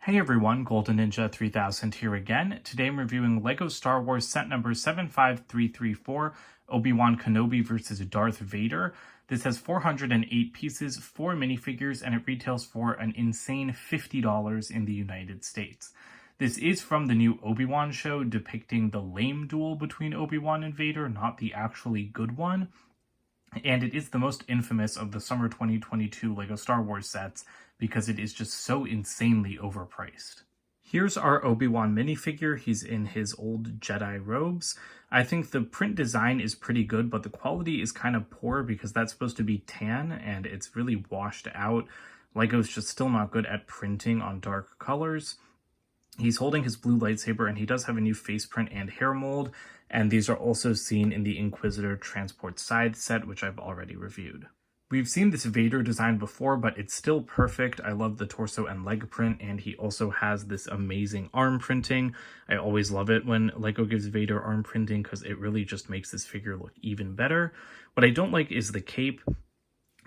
Hey everyone, Golden Ninja 3000 here again. Today I'm reviewing LEGO Star Wars set number 75334, Obi-Wan Kenobi versus Darth Vader. This has 408 pieces, 4 minifigures, and it retails for an insane $50 in the United States. This is from the new Obi-Wan show depicting the lame duel between Obi-Wan and Vader, not the actually good one. And it is the most infamous of the summer 2022 LEGO Star Wars sets because it is just so insanely overpriced. Here's our Obi-Wan minifigure. He's in his old Jedi robes. I think the print design is pretty good, but the quality is kind of poor because that's supposed to be tan and it's really washed out. LEGO's just still not good at printing on dark colors. He's holding his blue lightsaber, and he does have a new face print and hair mold, and these are also seen in the Inquisitor Transport Side set, which I've already reviewed. We've seen this Vader design before, but it's still perfect. I love the torso and leg print, and he also has this amazing arm printing. I always love it when LEGO gives Vader arm printing because it really just makes this figure look even better. What I don't like is the cape.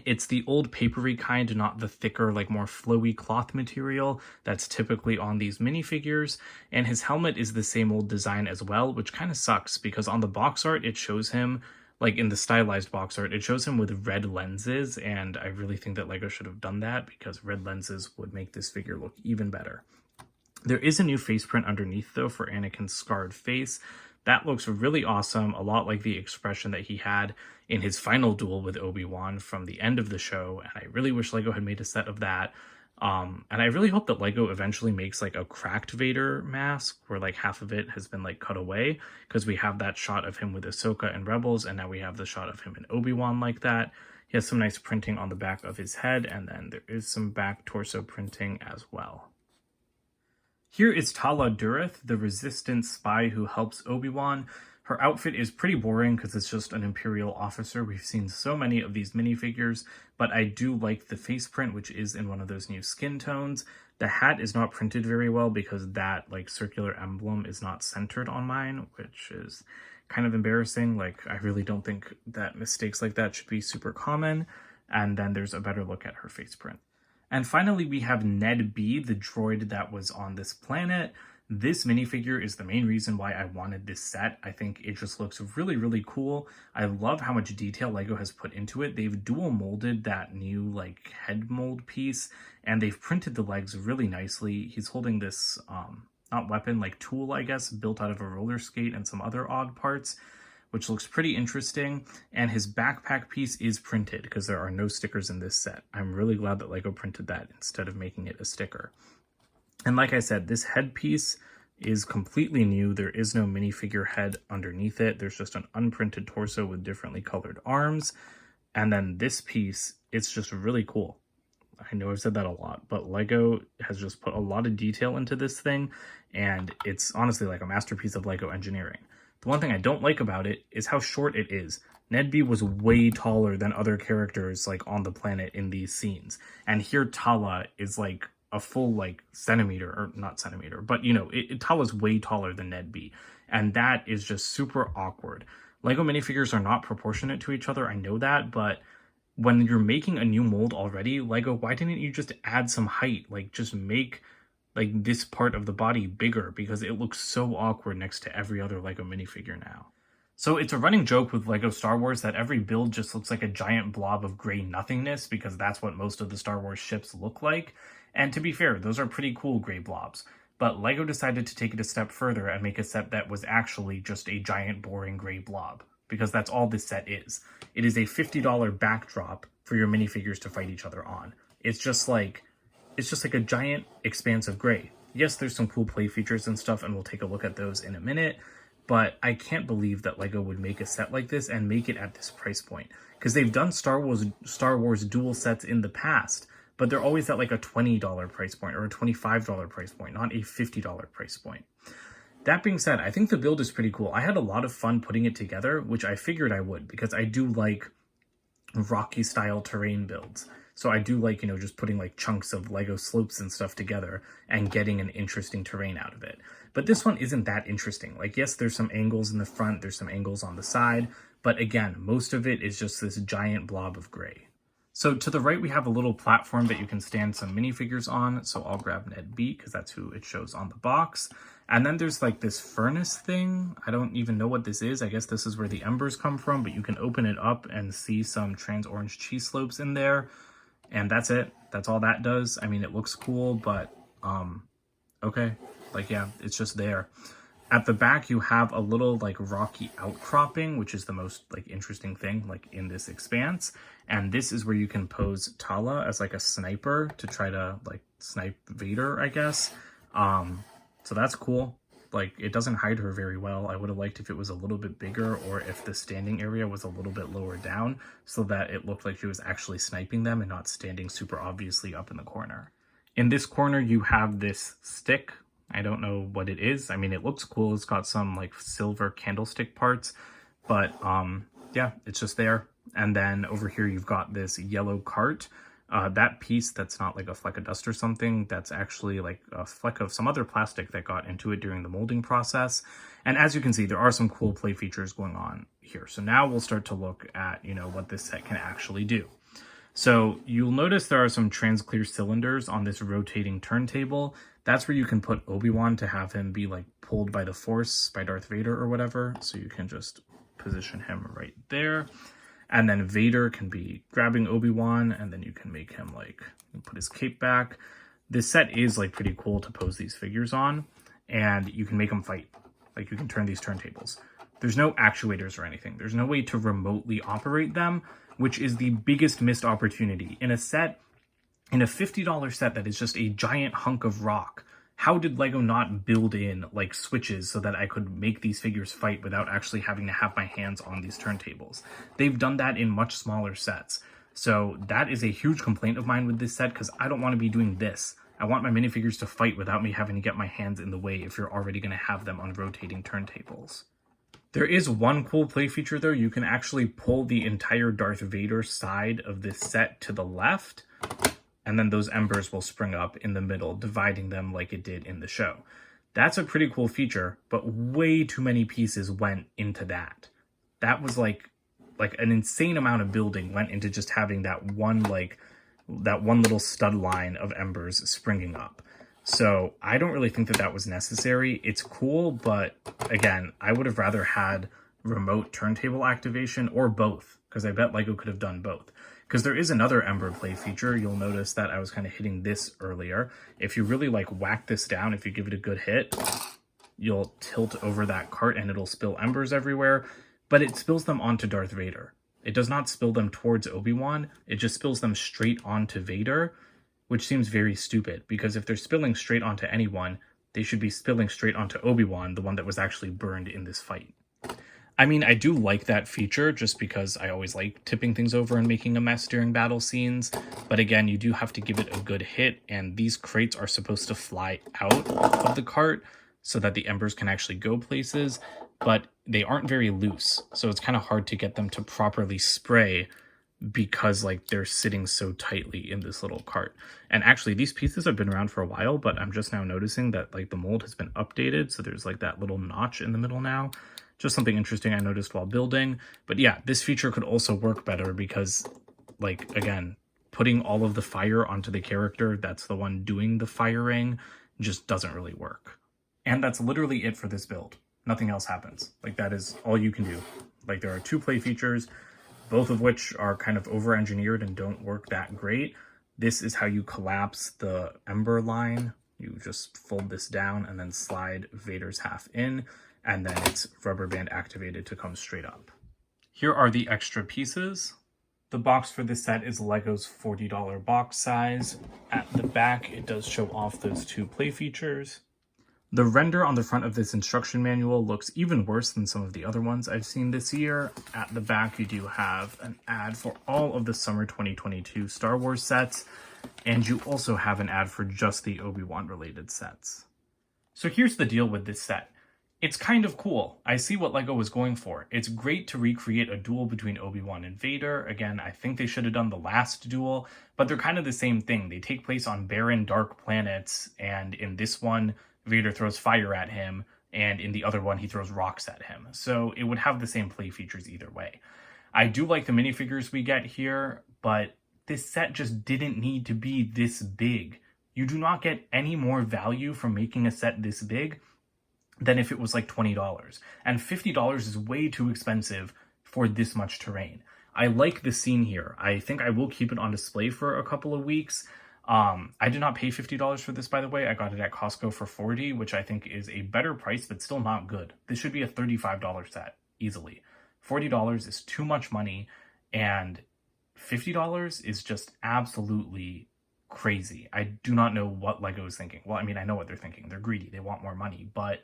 It's the old papery kind, not the thicker, like more flowy cloth material that's typically on these minifigures. And his helmet is the same old design as well, which kind of sucks because on the box art, it shows him, like in the stylized box art, it shows him with red lenses. And I really think that LEGO should have done that because red lenses would make this figure look even better. There is a new face print underneath though for Anakin's scarred face. That looks really awesome, a lot like the expression that he had in his final duel with Obi-Wan from the end of the show, and I really wish LEGO had made a set of that. And I really hope that LEGO eventually makes like a cracked Vader mask where like half of it has been like cut away, because we have that shot of him with Ahsoka and Rebels, and now we have the shot of him in Obi-Wan like that. He has some nice printing on the back of his head, and then there is some back torso printing as well. Here is Tala Dureth, the Resistance spy who helps Obi-Wan. Her outfit is pretty boring because it's just an Imperial officer. We've seen so many of these minifigures, but I do like the face print, which is in one of those new skin tones. The hat is not printed very well because that like circular emblem is not centered on mine, which is kind of embarrassing. Like, I really don't think that mistakes like that should be super common. And then there's a better look at her face print. And finally, we have Ned B, the droid that was on this planet. This minifigure is the main reason why I wanted this set. I think it just looks really, really cool. I love how much detail LEGO has put into it. They've dual molded that new like head mold piece, and they've printed the legs really nicely. He's holding this, not weapon, like tool, I guess, built out of a roller skate and some other odd parts, which looks pretty interesting, and his backpack piece is printed because there are no stickers in this set. I'm really glad that LEGO printed that instead of making it a sticker. And like I said, this headpiece is completely new. There is no minifigure head underneath it. There's just an unprinted torso with differently colored arms. And then this piece, it's just really cool. I know I've said that a lot, but LEGO has just put a lot of detail into this thing, and it's honestly like a masterpiece of LEGO engineering. The one thing I don't like about it is how short it is. Ned B was way taller than other characters like on the planet in these scenes. And here Tala is like a full like centimeter, or not centimeter, but you know, Tala's way taller than Ned B. And that is just super awkward. LEGO minifigures are not proportionate to each other, I know that, but when you're making a new mold already, LEGO, why didn't you just add some height? Like, just make like this part of the body bigger, because it looks so awkward next to every other LEGO minifigure now. So it's a running joke with LEGO Star Wars that every build just looks like a giant blob of gray nothingness, because that's what most of the Star Wars ships look like. And to be fair, those are pretty cool gray blobs. But LEGO decided to take it a step further and make a set that was actually just a giant boring gray blob, because that's all this set is. It is a $50 backdrop for your minifigures to fight each other on. It's just like a giant expanse of gray. Yes, there's some cool play features and stuff, and we'll take a look at those in a minute, but I can't believe that LEGO would make a set like this and make it at this price point, because they've done Star Wars duel sets in the past, but they're always at like a $20 price point or a $25 price point, not a $50 price point. That being said, I think the build is pretty cool. I had a lot of fun putting it together, which I figured I would, because I do like Rocky style terrain builds. So I do like, you know, just putting like chunks of LEGO slopes and stuff together and getting an interesting terrain out of it. But this one isn't that interesting. Like, yes, there's some angles in the front, there's some angles on the side, but again, most of it is just this giant blob of gray. So to the right, we have a little platform that you can stand some minifigures on. So I'll grab Ned B because that's who it shows on the box. And then there's like this furnace thing. I don't even know what this is. I guess this is where the embers come from, but you can open it up and see some trans orange cheese slopes in there. And that's it. That's all that does. I mean, it looks cool, but okay. Like, yeah, it's just there. At the back, you have a little like rocky outcropping, which is the most like interesting thing like in this expanse. And this is where you can pose Tala as like a sniper to try to like snipe Vader, I guess. So that's cool. Like, it doesn't hide her very well. I would have liked if it was a little bit bigger, or if the standing area was a little bit lower down so that it looked like she was actually sniping them and not standing super obviously up in the corner. In this corner, you have this stick. I don't know what it is. I mean, it looks cool. It's got some like silver candlestick parts, but yeah, it's just there. And then over here, you've got this yellow cart. That piece that's not like a fleck of dust or something, that's actually like a fleck of some other plastic that got into it during the molding process. And as you can see, there are some cool play features going on here. So now we'll start to look at, you know, what this set can actually do. So you'll notice there are some trans-clear cylinders on this rotating turntable. That's where you can put Obi-Wan to have him be like pulled by the Force by Darth Vader or whatever. So you can just position him right there. And then Vader can be grabbing Obi-Wan, and then you can make him like put his cape back. This set is like pretty cool to pose these figures on, and you can make them fight. Like, you can turn these turntables. There's no actuators or anything. There's no way to remotely operate them, which is the biggest missed opportunity. In a $50 set that is just a giant hunk of rock, how did LEGO not build in like switches so that I could make these figures fight without actually having to have my hands on these turntables? They've done that in much smaller sets. So that is a huge complaint of mine with this set, because I don't want to be doing this. I want my minifigures to fight without me having to get my hands in the way if you're already going to have them on rotating turntables. There is one cool play feature though. You can actually pull the entire Darth Vader side of this set to the left, and then those embers will spring up in the middle, dividing them like it did in the show. That's a pretty cool feature, but way too many pieces went into that. That was like an insane amount of building went into just having that one little stud line of embers springing up. So I don't really think that that was necessary. It's cool, but again, I would have rather had remote turntable activation or both, because I bet LEGO could have done both. Because there is another ember play feature. You'll notice that I was kind of hitting this earlier. If you really like whack this down, if you give it a good hit, you'll tilt over that cart and it'll spill embers everywhere, but it spills them onto Darth Vader. It does not spill them towards Obi-Wan. It just spills them straight onto Vader, which seems very stupid, because if they're spilling straight onto anyone, they should be spilling straight onto Obi-Wan, the one that was actually burned in this fight. I mean, I do like that feature just because I always like tipping things over and making a mess during battle scenes. But again, you do have to give it a good hit, and these crates are supposed to fly out of the cart so that the embers can actually go places, but they aren't very loose. So it's kind of hard to get them to properly spray because like they're sitting so tightly in this little cart. And actually these pieces have been around for a while, but I'm just now noticing that like the mold has been updated. So there's like that little notch in the middle now. Just something interesting I noticed while building. But yeah, this feature could also work better because, like, again, putting all of the fire onto the character that's the one doing the firing just doesn't really work. And that's literally it for this build. Nothing else happens. Like, that is all you can do. Like, there are two play features, both of which are kind of over-engineered and don't work that great. This is how you collapse the ember line. You just fold this down and then slide Vader's half in, and then it's rubber band activated to come straight up. Here are the extra pieces. The box for this set is LEGO's $40 box size. At the back, it does show off those two play features. The render on the front of this instruction manual looks even worse than some of the other ones I've seen this year. At the back, you do have an ad for all of the summer 2022 Star Wars sets, and you also have an ad for just the Obi-Wan related sets. So here's the deal with this set. It's kind of cool. I see what LEGO was going for. It's great to recreate a duel between Obi-Wan and Vader. Again, I think they should have done the last duel, but they're kind of the same thing. They take place on barren, dark planets, and in this one, Vader throws fire at him, and in the other one, he throws rocks at him. So it would have the same play features either way. I do like the minifigures we get here, but this set just didn't need to be this big. You do not get any more value from making a set this big than if it was like $20. And $50 is way too expensive for this much terrain. I like the scene here. I think I will keep it on display for a couple of weeks. I did not pay $50 for this, by the way. I got it at Costco for $40, which I think is a better price, but still not good. This should be a $35 set, easily. $40 is too much money, and $50 is just absolutely crazy. I do not know what LEGO is thinking. Well, I mean, I know what they're thinking. They're greedy. They want more money, but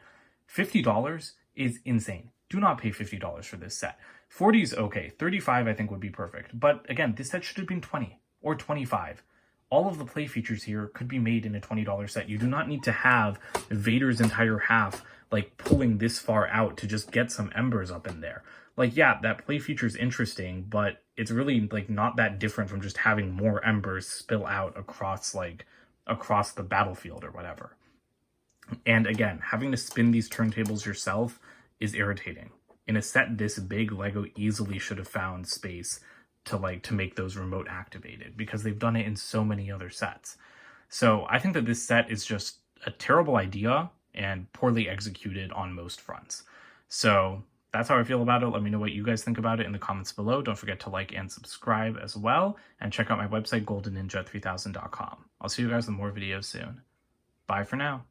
$50 is insane. Do not pay $50 for this set. 40 is okay. 35 I think would be perfect. But again, this set should have been 20 or 25. All of the play features here could be made in a $20 set. You do not need to have Vader's entire half like pulling this far out to just get some embers up in there. Like, yeah, that play feature is interesting, but it's really like not that different from just having more embers spill out across the battlefield or whatever. And again, having to spin these turntables yourself is irritating. In a set this big, LEGO easily should have found space to make those remote activated, because they've done it in so many other sets. So I think that this set is just a terrible idea and poorly executed on most fronts. So that's how I feel about it. Let me know what you guys think about it in the comments below. Don't forget to like and subscribe as well, and check out my website, goldenninja3000.com. I'll see you guys with more videos soon. Bye for now.